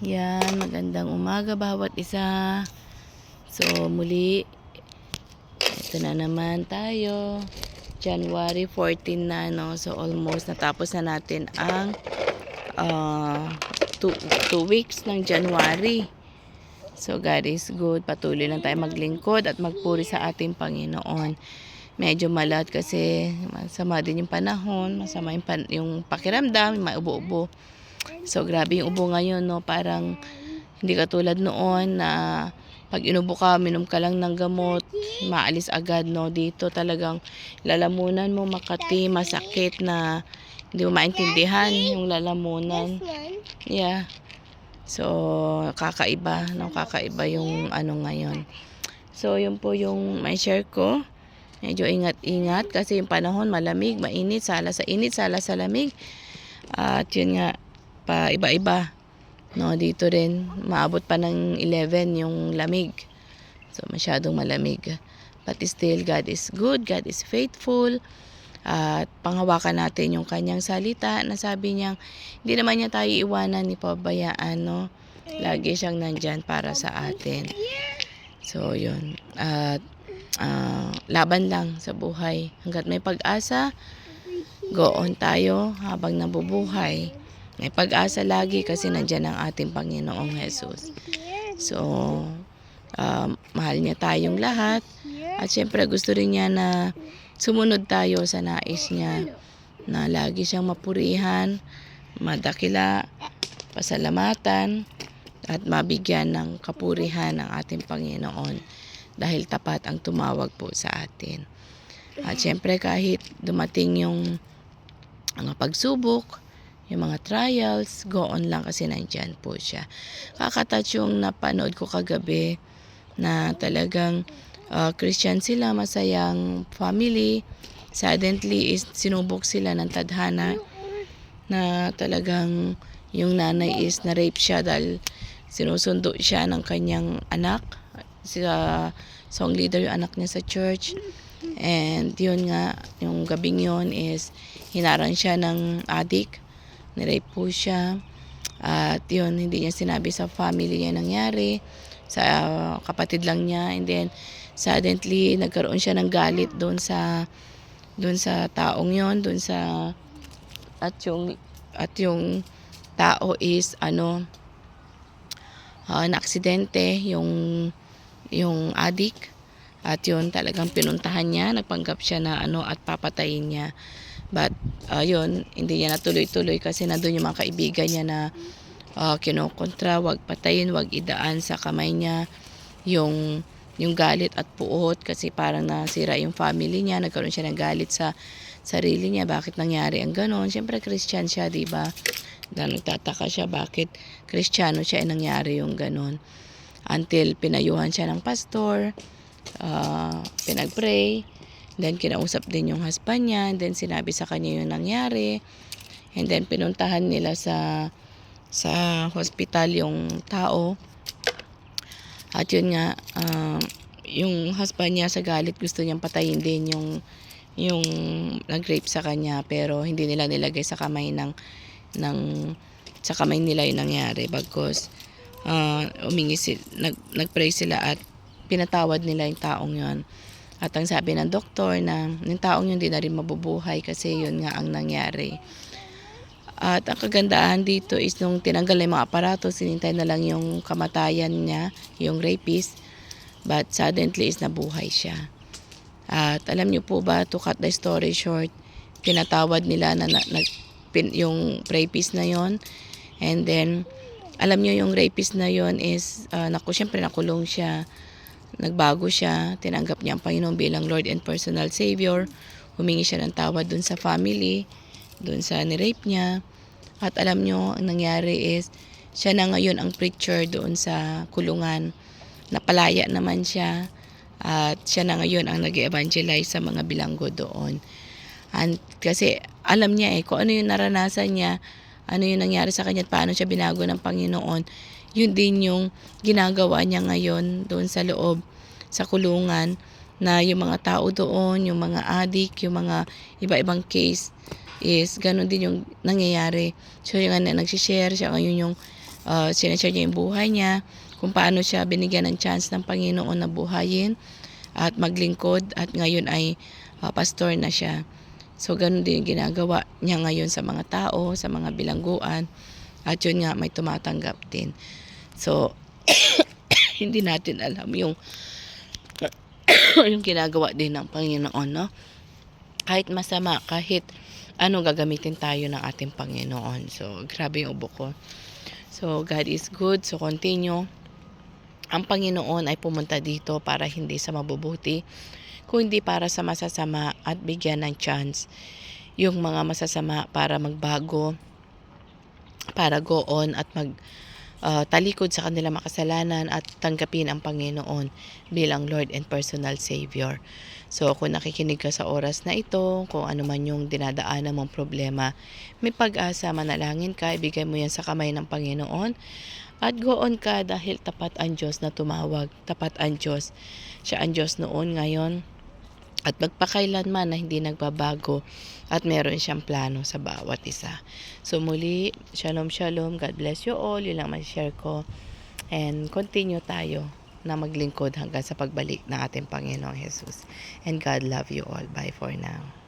Yan, magandang umaga bawat isa. So, muli, ito na naman tayo. January 14 na, no? So, almost natapos na natin ang 2 weeks ng January. So, God is good. Patuloy lang tayo maglingkod at magpuri sa ating Panginoon. Medyo malat kasi masama din yung panahon, masama yung pakiramdam, may ubo-ubo. So, grabe yung ubo ngayon, no? Parang hindi katulad noon na pag inubo ka, minom ka lang ng gamot, maalis agad, no? Dito talagang lalamunan mo, makati, masakit na hindi mo maintindihan yung lalamunan. Yeah. So, kakaiba, no? Kakaiba yung ano ngayon. So, yun po yung may share ko. Medyo ingat-ingat kasi yung panahon malamig, mainit, sala sa init, sala sa lamig. At yun nga, pa iba-iba. No, dito rin maabot pa ng 11 yung lamig. So masyadong malamig. But still, God is good, God is faithful. At panghawakan natin yung kanyang salita na sabi niya, hindi naman niya tayo iwanan ni pabayaan, no? Lagi siyang nandyan para sa atin. So yun. At laban lang sa buhay. Hanggat may pag-asa, go on tayo habang nabubuhay. May pag-asa lagi kasi nandyan ang ating Panginoong Jesus. So, mahal niya tayong lahat. At syempre gusto rin niya na sumunod tayo sa nais niya. Na lagi siyang mapurihan, madakila, pasalamatan, at mabigyan ng kapurihan ng ating Panginoon. Dahil tapat ang tumawag po sa atin. At syempre kahit dumating yung mga pagsubok, yung mga trials, go on lang kasi nandyan po siya. Kakatouch yung napanood ko kagabi na talagang Christian sila, masayang family. Suddenly is sinubok sila ng tadhana na talagang yung nanay is na-rape siya dahil sinusundo siya ng kanyang anak. Sa song leader yung anak niya sa church. And yun nga, yung gabing yun is hinarang siya ng adik. Nirape po siya. At yun, hindi niya sinabi sa family niya nangyari. Sa kapatid lang niya. And then, suddenly, nagkaroon siya ng galit doon sa taong yon, doon sa at yung tao is na-aksidente yung adik. At yun, talagang pinuntahan niya, nagpanggap siya na at papatayin niya. But yun, hindi niya natuloy-tuloy kasi nandun yung mga kaibigan niya na kinokontra, wag patayin, wag idaan sa kamay niya yung galit at puot kasi parang nasira yung family niya, nagkaroon siya ng galit sa sarili niya, bakit nangyari ang ganon. Siyempre Christian siya, diba? Dahil nagtataka siya bakit Kristiyano siya nangyari yung ganon. Until pinayuhan siya ng pastor, pinag-pray, then kinausap din yung husband niya, and then sinabi sa kanya yung nangyari, and then pinuntahan nila sa hospital yung tao. At yun nga, yung husband niya sa galit gusto niyang patayin din yung nag-rape sa kanya, pero hindi nila nilagay sa kamay sa kamay nila yung nangyari. Bagkus nagpray sila at pinatawad nila yung taong yon. At ang sabi ng doktor na yung taong yun di na rin mabubuhay kasi yun nga ang nangyari. At ang kagandahan dito is nung tinanggal na yung mga aparato, sinintay na lang yung kamatayan niya, yung rapist. But suddenly is nabuhay siya. At alam niyo po ba, to cut the story short, pinatawad nila yung rapist na yon. And then, alam niyo yung rapist na yon is, syempre nakulong siya. Nagbago siya, tinanggap niya ang Panginoon bilang Lord and personal Savior. Humingi siya ng tawad dun sa family, dun sa nirape niya. At alam nyo, ang nangyari is, siya na ngayon ang preacher doon sa kulungan. Napalaya naman siya. At siya na ngayon ang nag-evangelize sa mga bilanggo doon. And kasi alam niya kung ano yung naranasan niya, ano yung nangyari sa kanya at paano siya binago ng Panginoon. Yun din yung ginagawa niya ngayon doon sa loob, sa kulungan, na yung mga tao doon, yung mga adik, yung mga iba-ibang case is ganun din yung nangyayari. So yung nagsishare siya ngayon yung sinashare niya yung buhay niya, kung paano siya binigyan ng chance ng Panginoon na buhayin at maglingkod, at ngayon ay pastor na siya. So ganun din yung ginagawa niya ngayon sa mga tao, sa mga bilangguan, at yun nga, may tumatanggap din. So hindi natin alam yung yung ginagawa din ng Panginoon, no? Kahit masama, kahit ano, gagamitin tayo ng ating Panginoon. So grabe yung ubo ko. So God is good. So continue. Ang Panginoon ay pumunta dito para hindi sa mabubuti, kundi para sa masasama, at bigyan ng chance yung mga masasama para magbago, para go on at talikod sa kanilang makasalanan at tanggapin ang Panginoon bilang Lord and personal Savior. So kung nakikinig ka sa oras na ito, kung ano man yung dinadaanan mong problema, may pag-asa, manalangin ka, ibigay mo yan sa kamay ng Panginoon at go on ka, dahil tapat ang Diyos na tumawag, tapat ang Diyos. Siya ang Diyos noon, ngayon, at magpakailanman na hindi nagbabago, at meron siyang plano sa bawat isa. So muli, shalom shalom, God bless you all, yun lang ma-share ko, and continue tayo na maglingkod hanggang sa pagbalik ng ating Panginoong Jesus. And God love you all. Bye for now.